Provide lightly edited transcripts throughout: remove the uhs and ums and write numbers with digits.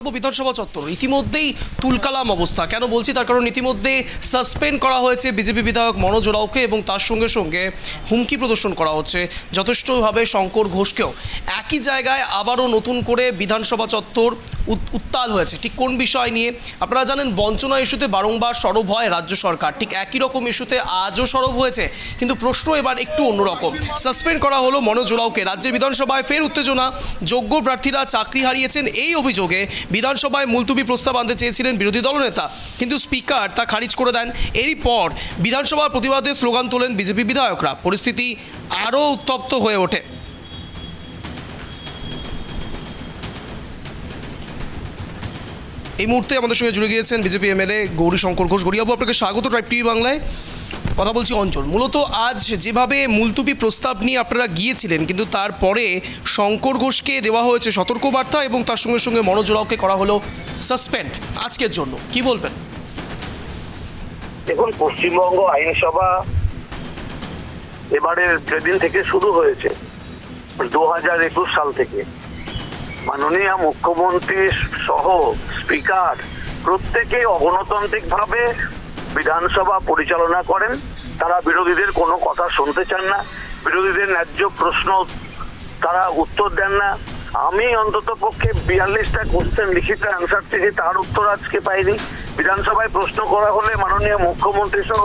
বিধানসভা চত্বর ইতিমধ্যেই তুলকালাম অবস্থা। কেন বলছি তার কারণ ইতিমধ্যে সাসপেন্ড করা হয়েছে বিজেপি বিধায়ক মনোজ ওরাওকে এবং তার সঙ্গে সঙ্গে হুমকি প্রদর্শন করা হচ্ছে যথেষ্টভাবে শঙ্কর ঘোষকেও। একই জায়গায় আবারও নতুন করে বিধানসভা চত্বর উত্তাল হয়েছে। ঠিক কোন বিষয় নিয়ে? আপনারা জানেন বঞ্চনা ইস্যুতে বারংবার সরব হয় রাজ্য সরকার, ঠিক একই রকম ইস্যুতে আজও সরব হয়েছে, কিন্তু প্রশ্ন এবার একটু অন্যরকম। সাসপেন্ড করা হলো মনোজ ওরাওকে। রাজ্যের বিধানসভায় ফের উত্তেজনা। যোগ্য প্রার্থীরা চাকরি হারিয়েছেন এই অভিযোগে বিধানসভায় মুলতুবি প্রস্তাব আনতে চেয়েছিলেন বিরোধী দলনেতা, কিন্তু স্পিকার তা খারিজ করে দেন। এরই পর বিধানসভার প্রতিবাদে স্লোগান তোলেন বিজেপি বিধায়করা। পরিস্থিতি আরও উত্তপ্ত হয়ে ওঠে। এই মুহূর্তে আমাদের সঙ্গে জুড়ে গিয়েছেন বিজেপি এমএলএ গৌরীশঙ্কর ঘোষ। গৌরীবাবু, আপনাকে স্বাগত ট্রাইব টিভি বাংলায়। কথা বলছি অঞ্চল। মূলত আজ যেভাবে মুলতুবি প্রস্তাব নিয়ে আপনারা গিয়েছিলেন, কিন্তু তারপরে শঙ্কর ঘোষকে দেওয়া হয়েছে সতর্কবার্তা এবং তার সঙ্গে সঙ্গে মনোজ ওরাওকে করা হলো সাসপেন্ড আজকের জন্য, কি বলবেন? দেখুন, পশ্চিমবঙ্গ আইনসভা এবারের যেদিন থেকে শুরু হয়েছে 2021 সাল থেকে মাননীয় মুখ্যমন্ত্রী সহ স্পিকার প্রত্যেকে অগণতান্ত্রিক ভাবে বিধানসভা পরিচালনা করেন। তারা বিরোধীদের কোনো কথা শুনতে চান না, বিরোধীদের ন্যায্য প্রশ্ন তারা উত্তর দেন না। আমি অন্তত পক্ষে 42টা কোশ্চেন লিখিত অ্যান্সার থেকে তার উত্তর আজকে পাইনি। বিধানসভায় প্রশ্ন করা হলে মাননীয় মুখ্যমন্ত্রী সহ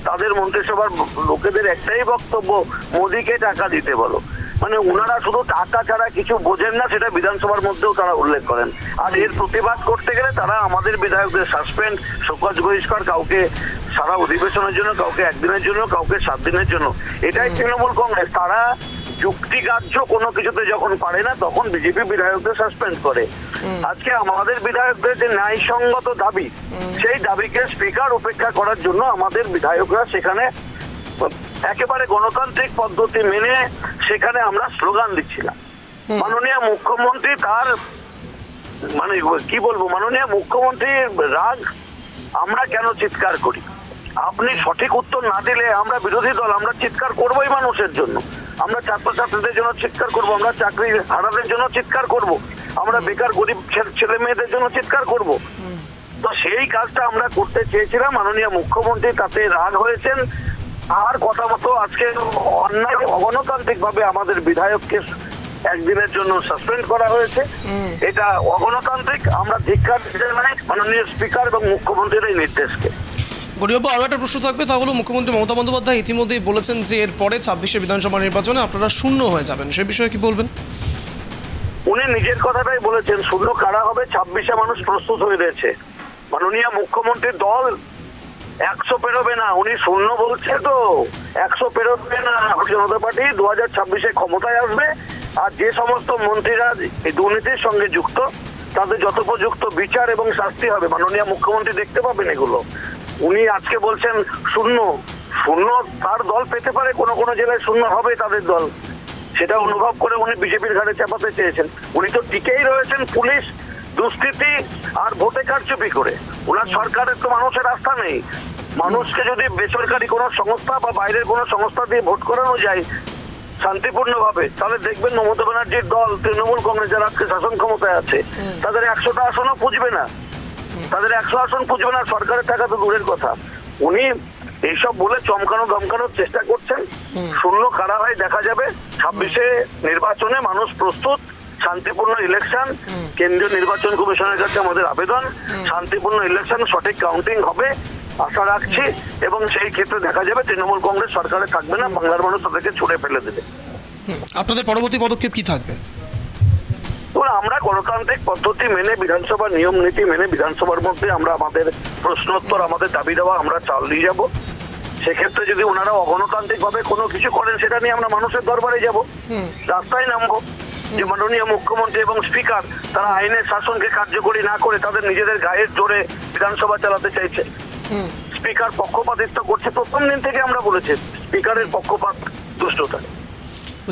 তাদের মন্ত্রিসভার লোকেদের একটাই বক্তব্য, মোদীকে টাকা দিতে বলো। মানে ওনারা শুধু টাকা ছাড়া কিছু বোঝেন না, সেটা বিধানসভার মধ্যেও তারা উল্লেখ করেন। আর এর প্রতিবাদ করতে গেলে তারা আমাদের বিধায়কদের সাসপেন্ড, শোকজ বহিষ্কার, কাউকে সারা অধিবেশনের জন্য, কাউকে একদিনের জন্য, কাউকে 7 দিনের জন্য। এটাই তৃণমূল কংগ্রেস। তারা যুক্তিগ্রাহ্য কোনো কিছুতে যখন পারে না তখন বিজেপি বিধায়কদের সাসপেন্ড করে। আজকে আমাদের বিধায়কদের যে ন্যায়সঙ্গত দাবি, সেই দাবিকে স্পিকার উপেক্ষা করার জন্য আমাদের বিধায়করা সেখানে একেবারে গণতান্ত্রিক পদ্ধতি মেনে সেখানে আমরা স্লোগান দিচ্ছিলাম। মাননীয় মুখ্যমন্ত্রী তার মানে কি বলবো, মাননীয় মুখ্যমন্ত্রীর রাগ আমরা কেন চিৎকার করি? আপনি সঠিক উত্তর না দিলে আমরা বিরোধী দল, আমরা চিৎকার করবোই মানুষের জন্য। আমরা ছাত্রছাত্রীদের জন্য চিৎকার করব, আমরা চাকরি হারাদের জন্য চিৎকার করব, আমরা বেকার গরিব ছেলে মেয়েদের জন্য চিৎকার করব। তো সেই কাজটা আমরা করতে চেয়েছিলাম। মাননীয় মুখ্যমন্ত্রী তাতে রাগ হয়েছেন। আর কথা মতো আজকে অন্যায় অগণতান্ত্রিক ভাবে আমাদের বিধায়ককে একদিনের জন্য সাসপেন্ড করা হয়েছে। এটা অগণতান্ত্রিক। আমরা ধিক্কার জানাই মাননীয় স্পিকার এবং মুখ্যমন্ত্রীর এই নির্দেশকে। গরিবাবু, আরও একটা প্রশ্ন থাকবে, তা হলো মুখ্যমন্ত্রী মমতা বন্দ্যোপাধ্যায় ইতিমধ্যেই বলেছেন যে এরপরে 26শে বিধানসভা নির্বাচনে আপনারা শূন্য হয়ে যাবেন। সে বিষয়ে কি বলবেন? উনি নিজের কথাটাই বলেছেন, শূন্য কারা হবে, 26শে মানুষ প্রস্তুত হয়ে রয়েছে। মাননীয় মুখ্যমন্ত্রীর দল 100 পেরোবে না, উনি শূন্য বলছে। তো 100 পেরোবে না। জনতা পার্টি 2026-এ ক্ষমতায় আসবে। আর যে সমস্ত মন্ত্রীরা এই দুর্নীতির সঙ্গে যুক্ত, তাদের যথোপযুক্ত বিচার এবং শাস্তি হবে। মাননীয় মুখ্যমন্ত্রী দেখতে পাবেন এগুলো। উনি আজকে বলছেন শূন্য। শূন্য তার দল পেতে পারে, কোনো কোনো জেলায় শূন্য হবে তাদের দল, সেটা অনুভব করে উনি বিজেপির ঘাড়ে চাপাতে চেয়েছেন। উনি তো টিকেই রয়েছেন পুলিশ, দুষ্কৃতি আর ভোটে কারচুপি করে। ওনার সরকারের তো মানুষের আস্থা নেই। মানুষকে যদি বেসরকারি কোনো সংস্থা বা বাইরের কোনো সংস্থা দিয়ে ভোট করানো যায় শান্তিপূর্ণ ভাবে, তাহলে দেখবেন মমতা ব্যানার্জির দল তৃণমূল কংগ্রেস যারা আজকে শাসন ক্ষমতায় আছে তাদের 100টা আসনও পুঁজবে না, তাদের 100 আসন পুঁজবে না। সরকারের টাকা তো দূরের কথা। উনি এইসব বলে চমকানো ধমকানোর চেষ্টা করছেন। শূন্য কারা হয় দেখা যাবে। 26শে নির্বাচনে মানুষ প্রস্তুত। শান্তিপূর্ণ ইলেকশন, কেন্দ্রীয় নির্বাচন কমিশনের কাছে আমাদের আবেদন, শান্তিপূর্ণ ইলেকশন, সঠিক কাউন্টিং হবে আশা রাখছি। এবং সেই ক্ষেত্রে দেখা যাবে তৃণমূল কংগ্রেস সরকারে থাকবে না, বাংলার মানুষ তাদেরকে ছুড়ে ফেলে দেবে। আপনাদের পরবর্তী পদক্ষেপ কি থাকবে? আমরা গণতান্ত্রিক পদ্ধতি মেনে, বিধানসভার নিয়ম নীতি মেনে বিধানসভার মধ্যে আমরা আমাদের প্রশ্নোত্তর, আমাদের দাবি দেওয়া আমরা চালিয়ে যাব। সেক্ষেত্রে যদি ওনারা অগণতান্ত্রিক ভাবে কোনো কিছু করেন, সেটা নিয়ে আমরা মানুষের দরবারে যাব, রাস্তায় নামবো। যে মাননীয় মুখ্যমন্ত্রী এবং স্পিকার তারা আইনের শাসনকে কার্যকরী না করে তাদের নিজেদের গায়ের জোরে বিধানসভা চালাতে চাইছে। স্পিকার পক্ষপাতিত্ব করছে। প্রথম দিন থেকে আমরা বলেছি স্পিকারের পক্ষপাত, দুষ্টতা।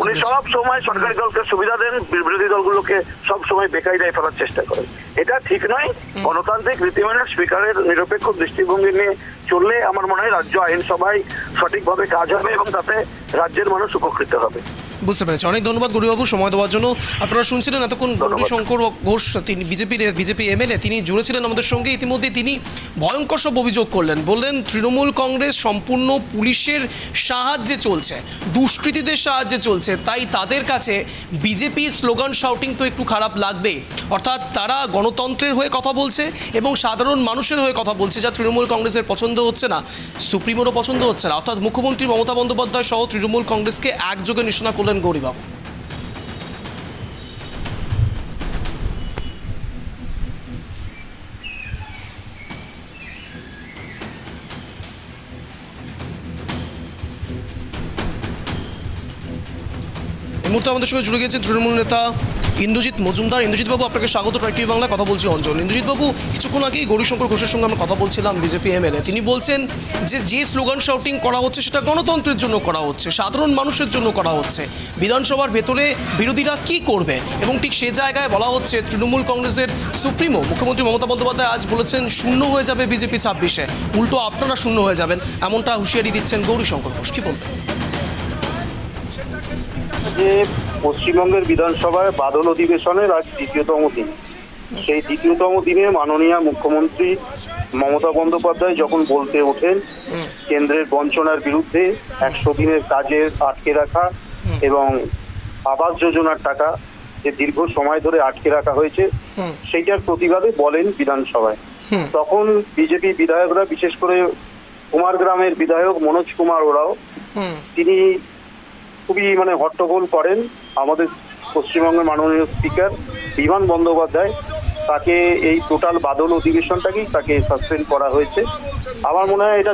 উনি সব সময় সরকারি দলকে সুবিধা দেন, বিরোধী দলগুলোকে সব সময় বেকায়দায় ফেলার চেষ্টা করেন। এটা ঠিক নয়। গণতান্ত্রিক রীতি মেনে স্পিকারের নিরপেক্ষ দৃষ্টিভঙ্গি নিয়ে চললে আমার মনে হয় রাজ্য আইনসভায় সঠিকভাবে কাজ হবে এবং তাতে রাজ্যের মানুষ উপকৃত হবে। বুঝতে পেরেছি, অনেক ধন্যবাদ গৌরীবাবু সময় দেওয়ার জন্য। আপনারা শুনছিলেন এতক্ষণ গৌরীশঙ্কর ঘোষ, তিনি বিজেপি এমএলএ, তিনি জুড়েছিলেন আমাদের সঙ্গে। ইতিমধ্যে তিনি ভয়ঙ্কর সব অভিযোগ করলেন, বললেন তৃণমূল কংগ্রেস সম্পূর্ণ পুলিশের সাহায্যে চলছে, দুষ্কৃতীদের সাহায্যে চলছে, তাই তাদের কাছে বিজেপি স্লোগান শাউটিং তো একটু খারাপ লাগবেই। অর্থাৎ তারা গণতন্ত্রের হয়ে কথা বলছে এবং সাধারণ মানুষের হয়ে কথা বলছে, যা তৃণমূল কংগ্রেসের পছন্দ হচ্ছে না, সুপ্রিমোরও পছন্দ হচ্ছে না। অর্থাৎ মুখ্যমন্ত্রী মমতা বন্দ্যোপাধ্যায় সহ তৃণমূল কংগ্রেসকে একযোগে নিশানা করলেন গৌরীবাবু। এই মুহূর্তে আমাদের সঙ্গে জুড়ে গেছেন তৃণমূল নেতা ইন্দ্রজিৎ মজুমদার। ইন্দ্রজিৎবাবু, আপনাকে স্বাগত ট্রাই টিভি বাংলা, কথা বলছি অঞ্চল। ইন্দ্রজিৎবাবু, কিছুক্ষণ আগেই গৌরীশঙ্কর ঘোষের সঙ্গে আমরা কথা বলছিলাম, বিজেপি এমএলএ, তিনি বলছেন যে স্লোগান শাউটিং করা হচ্ছে সেটা গণতন্ত্রের জন্য করা হচ্ছে, সাধারণ মানুষের জন্য করা হচ্ছে। বিধানসভার ভেতরে বিরোধীরা কি করবে, এবং ঠিক সে জায়গায় বলা হচ্ছে তৃণমূল কংগ্রেসের সুপ্রিমো মুখ্যমন্ত্রী মমতা বন্দ্যোপাধ্যায় আজ বলেছেন শূন্য হয়ে যাবে বিজেপি 26-এ, উল্টো আপনারা শূন্য হয়ে যাবেন, এমনটা হুঁশিয়ারি দিচ্ছেন গৌরীশঙ্কর ঘোষ। কি বলবেন? যে পশ্চিমবঙ্গের বিধানসভায় বাদল অধিবেশনের আজ দ্বিতীয়তম দিন, সেই দ্বিতীয়তম দিনে মাননীয় মুখ্যমন্ত্রী মমতা বন্দ্যোপাধ্যায় যখন বলতে ওঠেন কেন্দ্রের বঞ্চনার বিরুদ্ধে, 100 দিনের কাজের আটকে রাখা এবং আবাস যোজনার টাকা যে দীর্ঘ সময় ধরে আটকে রাখা হয়েছে সেইটার প্রতিবাদে বলেন বিধানসভায়, তখন বিজেপি বিধায়করা, বিশেষ করে কুমারগ্রামের বিধায়ক মনোজ কুমার ওরাও, তিনি খুবই হট্টগোল করেন। আমাদের পশ্চিমবঙ্গের মাননীয় স্পিকার বিমান বন্দ্যোপাধ্যায়, তাকে এই টোটাল বাদল অধিবেশনটাকেই তাকে সাসপেন্ড করা হয়েছে। আমার মনে হয় এটা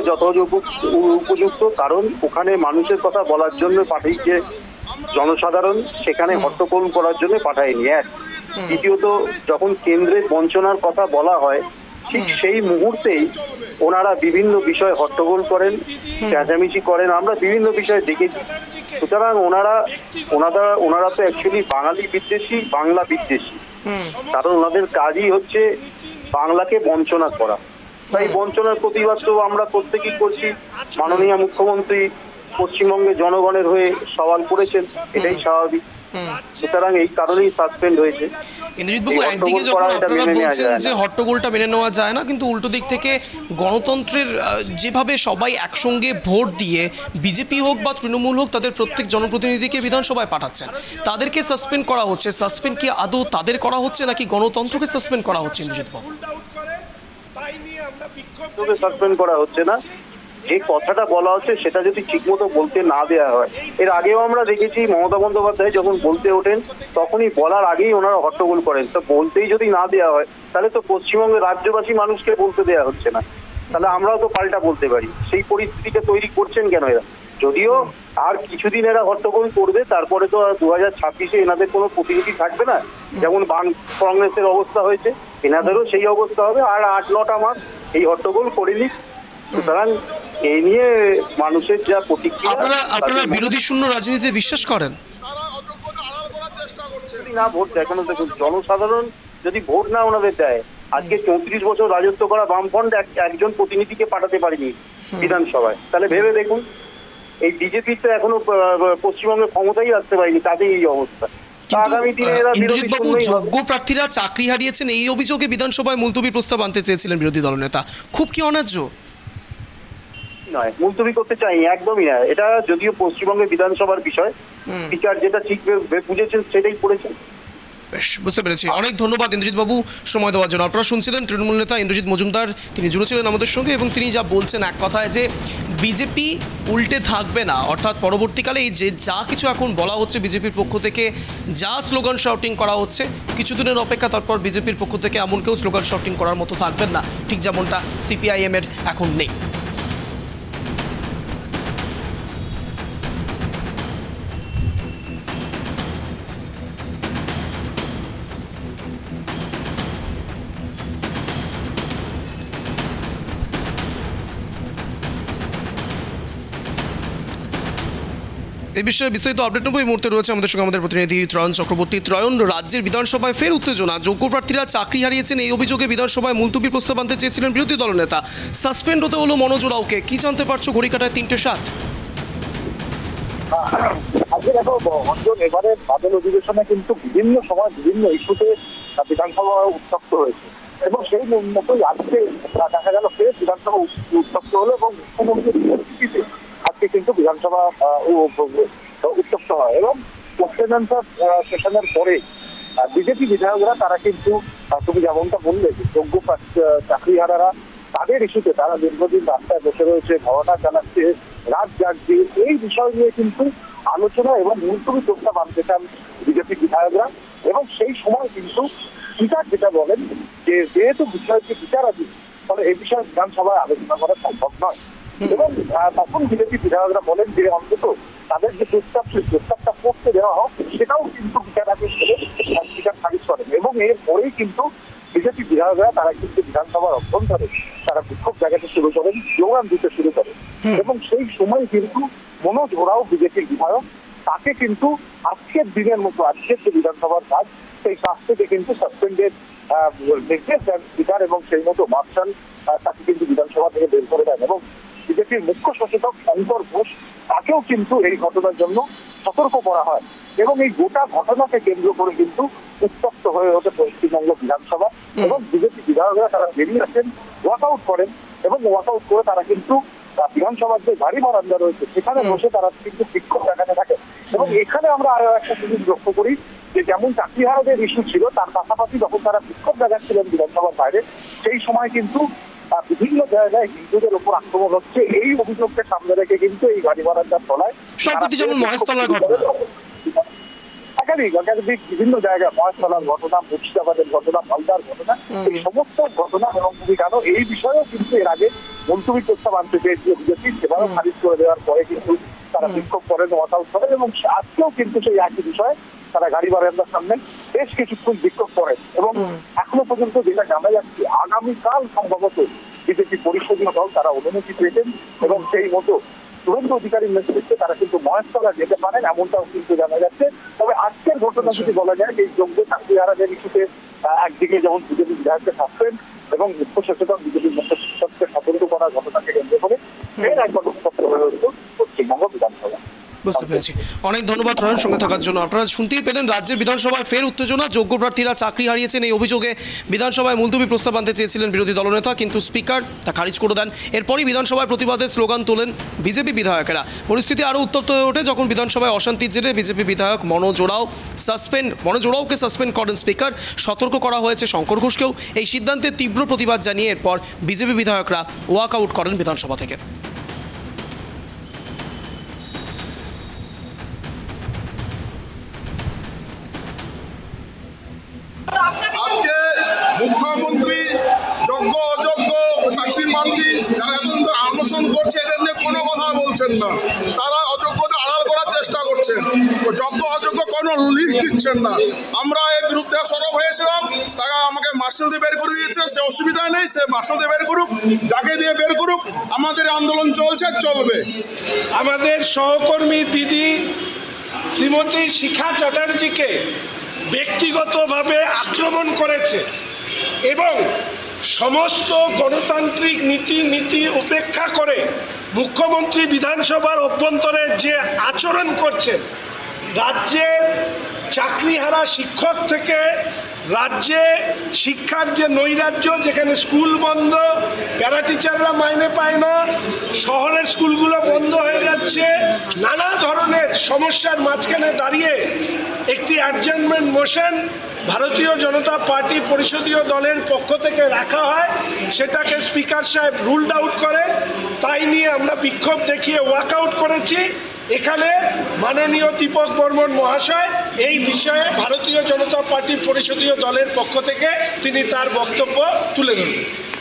উপযুক্ত, কারণ ওখানে মানুষের কথা বলার জন্য পাঠিয়েছে জনসাধারণ, সেখানে হট্টগোল করার জন্য পাঠায়নি। এক, দ্বিতীয়ত যখন কেন্দ্রের বঞ্চনার কথা বলা হয় ঠিক সেই মুহূর্তেই ওনারা বিভিন্ন বিষয়ে হট্টগোল করেন, চেঁচামেচি করেন, আমরা বিভিন্ন বিষয়ে দেখেছি। সুতরাং ওনারা তো অ্যাকচুয়ালি বাঙালি বিদ্বেষী, বাংলা বিদ্বেষী, কারণ ওনাদের কাজই হচ্ছে বাংলাকে বঞ্চনা করা। তাই বঞ্চনার প্রতিবাদ তো আমরা প্রত্যেকেই করছি। মাননীয় মুখ্যমন্ত্রী পশ্চিমবঙ্গের জনগণের হয়ে সওয়াল করেছেন, এটাই স্বাভাবিক। সুতরাং এই কারণেই সাসপেন্ড হয়েছে। ইন্দ্রজিৎবাবু, একদিকে যখন আপনারা বলছেন যে হট্টগোলটা মেনে নেওয়া যায় না, কিন্তু উল্টো দিক থেকে গণতন্ত্রের যেভাবে সবাই একসঙ্গে ভোট দিয়ে বিজেপি হোক বা তৃণমূল হোক তাদের প্রত্যেক জনপ্রতিনিধিকে বিধানসভায় পাঠাচ্ছেন, তাদেরকে সাসপেন্ড করা হচ্ছে। সাসপেন্ড কি আদৌ তাদের করা হচ্ছে নাকি গণতন্ত্রকে সাসপেন্ড করা হচ্ছে? ইন্দ্রজিৎবাবু, সাসপেন্ড করা হচ্ছে না, যে কথাটা বলা হচ্ছে সেটা যদি ঠিকমতো বলতে না দেওয়া হয়। এর আগেও আমরা দেখেছি মমতা বন্দ্যোপাধ্যায় যখন বলতে ওঠেন তখনই বলার আগেই ওনারা হট্টগোল করেন। তো বলতেই যদি না দেওয়া হয় তাহলে তো পশ্চিমবঙ্গের রাজ্যবাসী মানুষকে বলতে দেওয়া হচ্ছে না, তাহলে আমরাও তো পাল্টা বলতে পারি। সেই পরিস্থিতিটা তৈরি করছেন কেন এরা? যদিও আর কিছুদিন এরা হট্টগোল করবে, তারপরে তো 2026-এ এনাদের কোনো প্রতিনিধি থাকবে না, যেমন কংগ্রেসের অবস্থা হয়েছে, এনাদেরও সেই অবস্থা হবে। আর 8-9টা মাস এই হট্টগোল করে নিক। সুতরাং এই নিয়ে মানুষের যা প্রতিক্রিয়া, আপনারা বিরোধী শূন্য রাজনীতিতে বিশ্বাস করেন? না ভোট দেয়, এখন দেখুন জনসাধারণ যদি ভোট না ওনাদের দেয়, আজকে 34 বছর রাজত্ব করা বামফ্রন্ট একজন প্রতিনিধিকে পাঠাতে পারেনি বিধানসভায়, তাহলে ভেবে দেখুন এই বিজেপি তো এখনো পশ্চিমবঙ্গে ক্ষমতাই আসতে পারেনি, তাদের এই অবস্থা। আগামী দিনে এরা যোগ্য প্রার্থীরা চাকরি হারিয়েছেন, এই অভিযোগে বিধানসভায় মুলতবি প্রস্তাব আনতে চেয়েছিলেন বিরোধী দলনেতা, খুব কি অন্যায্য নয়? মুলতবি করতে চাই একদমই না। এটা যদিও পশ্চিমবঙ্গের বিধানসভার বিষয়, স্পিকার যেটা ঠিক বুঝেছেন সেটাই করেছেন। বেশ, বুঝতে পেরেছি। অনেক ধন্যবাদ ইন্দ্রজিৎ বাবু সময় দেওয়ার জন্য। আপনারা শুনছিলেন তৃণমূল নেতা ইন্দ্রজিৎ মজুমদার, তিনি জুড়েছিলেন আমাদের সঙ্গে এবং তিনি যা বলছেন এক কথায় যে বিজেপি উল্টে থাকবে না, অর্থাৎ পরবর্তীকালে এই যে যা কিছু এখন বলা হচ্ছে বিজেপির পক্ষ থেকে, যা স্লোগান শাউটিং করা হচ্ছে, কিছুদিনের অপেক্ষা, তারপর বিজেপির পক্ষ থেকে এমন কেউ স্লোগান শাউটিং করার মতো থাকবেন না, ঠিক যেমনটা সিপিআইএমের এখন নেই। এই বিষয়ে বিস্তারিত আপডেট নেব। এই মুহূর্তে রয়েছে আমাদের সঙ্গে আমাদের প্রতিনিধি ত্রয়ন চক্রবর্তী। ত্রয়ন, রাজ্যের বিধানসভায় ফের উত্তেজনা, যোগ্য প্রার্থীরা চাকরি হারিয়েছেন এই অভিযোগে বিধানসভায় মুলতবির প্রস্তাব আনতে চেয়েছিলেন বিরোধী দলনেতা, সাসপেন্ড হতে হলো মনোজ ওরাওকে। কি জানতে পারছো ঘড়িকাটায় 3:07? আজকে দেখো অঞ্জন, এবারে বাদল অধিবেশনে কিন্তু বিভিন্ন সময় বিভিন্ন ইস্যুতে বিধানসভা উত্তপ্ত হয়েছে এবং সেই মতোই আজকে দেখা গেল ফের বিধানসভা উত্তপ্ত হলো এবং মুখ্যমন্ত্রীর উপস্থিতিতে আজকে কিন্তু বিধানসভা উত্তপ্ত হয় এবং কোশ্চেন অ্যান্সার সেশনের পরে বিজেপি বিধায়করা তারা কিন্তু তুমি যেমনটা বললে যে যোগ্য চাকরিহারারা তাদের ইস্যুতে তারা দীর্ঘদিন রাস্তায় বসে রয়েছে, ধর্ণা চালাচ্ছে, রাত জাগছে, এই বিষয় নিয়ে কিন্তু আলোচনা এবং মুলতবি প্রস্তাব আনতে চান বিজেপি বিধায়করা এবং সেই সময় কিন্তু স্পিকার যেটা বলেন যে যেহেতু বিষয়টি বিচারাধীন ফলে এই বিষয়ে বিধানসভায় আলোচনা করা সম্ভব নয় এবং তখন বিজেপি বিধায়করা বলেন যে অন্তত তাদের যে প্রস্তাব সেই প্রস্তাবটা করতে দেওয়া হোক সেটাও কিন্তু বিচারাধীন বলে স্পিকার খারিজ করেন এবং এরপরেই কিন্তু বিজেপি বিধায়করা তারা কিন্তু বিধানসভার অভ্যন্তরে তারা বিক্ষোভ জায়গাতে শুরু করেন, স্লোগান দিতে শুরু করেন এবং সেই সময় কিন্তু মনোজ ওরাও বিজেপির বিধায়ক, তাকে কিন্তু আজকের দিনের মতো আজকের যে বিধানসভার কাজ সেই কাজ থেকে কিন্তু সাসপেন্ডেড নির্দেশ দেন স্পিকার এবং সেই মতো মার্শাল তাকে কিন্তু বিধানসভা থেকে বের করে দেন এবং বিজেপির মুখ্য সচেতক শঙ্কর ঘোষ তাকেও কিন্তু এই ঘটনার জন্য সতর্ক করা হয় এবং এই গোটা ঘটনাকে কেন্দ্র করে কিন্তু উত্তপ্ত হয়ে ওঠে পশ্চিমবঙ্গ বিধানসভা এবং বিজেপি বিধায়করা তারা বেরিয়ে আসেন, ওয়াকআউট করেন এবং ওয়াকআউট করে তারা কিন্তু বিধানসভার যে গাড়ি বারান্দা রয়েছে সেখানে বসে তারা কিন্তু বিক্ষোভ দেখাতে থাকে এবং এখানে আমরা আরো একটা জিনিস লক্ষ্য করি যে যেমন চাকরিহারাদের ইস্যু ছিল তার পাশাপাশি যখন তারা বিক্ষোভ দেখাচ্ছিলেন বিধানসভার বাইরে সেই সময় কিন্তু বিভিন্ন জায়গায় হিন্দুদের উপর আক্রমণ হচ্ছে, এই অভিযোগকে সামনে রেখে কিন্তু এই গাড়ি বারান্দার তলায় সম্প্রতি যেমন মহেশতলার ঘটনা, একাধিক বিভিন্ন জায়গায় মহেশতলার ঘটনা, মুর্শিদাবাদের ঘটনা, মালদার ঘটনা, এই সমস্ত ঘটনা এবং কেন এই বিষয়েও কিন্তু এর আগে মুলতবি প্রস্তাব আনতে চেয়েছিল বিজেপি, সেভাবে খারিজ করে দেওয়ার পরে কিন্তু তারা বিক্ষোভ করেন, ওয়াকআউট করেন এবং আজকেও কিন্তু সেই একই বিষয়ে তারা গাড়ি বারান্দার সামনে বেশ কিছুক্ষণ বিক্ষোভ করেন এবং এখনো পর্যন্ত যেটা জানা যাচ্ছে আগামীকাল সম্ভবত বিজেপি পরিষদীয় দল তারা অনুমতি পেয়েছেন এবং সেই মতো শুভেন্দু অধিকারীর নেতৃত্বে তারা কিন্তু মহেশতলা যেতে পারেন এমনটাও কিন্তু জানা যাচ্ছে। তবে আজকের ঘটনা যদি বলা যায় এই যোগ্য চাকরিহারাদের ইস্যুতে একদিকে যেমন বিজেপি বিধায়ককে সাসপেন্ড এবং মুখ্য সচেতন বিজেপির মুখ্য সচেতনকে সতর্ক করার ঘটনাকে কেন্দ্র করে ফের একবার উত্তপ্ত হয়ে উঠল পশ্চিমবঙ্গ বিধানসভা। বুঝতে পেরেছি, অনেক ধন্যবাদ রয়ন সঙ্গে থাকার জন্য। আপনারা শুনতেই পেলেন রাজ্যের বিধানসভায় ফের উত্তেজনা, যোগ্য প্রার্থীরা চাকরি হারিয়েছেন এই অভিযোগে বিধানসভায় মুলতবি প্রস্তাব আনতে চেয়েছিলেন বিরোধী দলনেতা, কিন্তু স্পিকার তা খারিজ করে দেন। এরপরই বিধানসভায় প্রতিবাদের স্লোগান তোলেন বিজেপি বিধায়কেরা। পরিস্থিতি আরও উত্তপ্ত হয়ে ওঠে যখন বিধানসভায় অশান্তির জেরে বিজেপি বিধায়ক মনোজ ওরাওকে সাসপেন্ড করেন স্পিকার। সতর্ক করা হয়েছে শঙ্কর ঘোষকেও। এই সিদ্ধান্তের তীব্র প্রতিবাদ জানিয়ে এরপর বিজেপি বিধায়করা ওয়াকআউট করেন বিধানসভা থেকে। আজকে মুখ্যমন্ত্রী যোগ্য অযোগ্য চাকরি প্রার্থী যারা এতদিন ধরে আন্দোলন করছে এদের নিয়ে কোনো কথা বলছেন না, তারা অযোগ্যতা আড়াল করার চেষ্টা করছেন, যোগ্য অযোগ্য কোনো লিস্ট দিচ্ছেন না। আমরা এর বিরুদ্ধে সরব হয়েছিলাম, তারা আমাকে মার্শাল দিয়ে বের করে দিয়েছে, সে অসুবিধা নেই, সে মার্শাল দিয়ে বের করুক, যাকে দিয়ে বের করুক, আমাদের আন্দোলন চলছে, চলবে। আমাদের সহকর্মী দিদি শ্রীমতী শিখা চ্যাটার্জিকে ব্যক্তিগতভাবে আক্রমণ করেছে এবং সমস্ত গণতান্ত্রিক নীতি উপেক্ষা করে মুখ্যমন্ত্রী বিধানসভার অভ্যন্তরে যে আচরণ করছেন, রাজ্যের চাকরিহারা শিক্ষক থেকে রাজ্যে শিক্ষার যে নৈরাজ্য, যেখানে স্কুল বন্ধ, প্যারা টিচাররা মাইনে পায় না, শহরের স্কুলগুলো বন্ধ হয়ে যাচ্ছে, নানা ধরনের সমস্যার মাঝখানে দাঁড়িয়ে একটি অ্যাডজার্নমেন্ট মোশন ভারতীয় জনতা পার্টি পরিষদীয় দলের পক্ষ থেকে রাখা হয়, সেটাকে স্পিকার সাহেব রুলড আউট করেন। তাই নিয়ে আমরা বিক্ষোভ দেখিয়ে ওয়াকআউট করেছি। এখানে মাননীয় দীপক বর্মন মহাশয় এই বিষয়ে ভারতীয় জনতা পার্টি পরিষদীয় দলের পক্ষ থেকে তিনি তার বক্তব্য তুলে ধরবেন।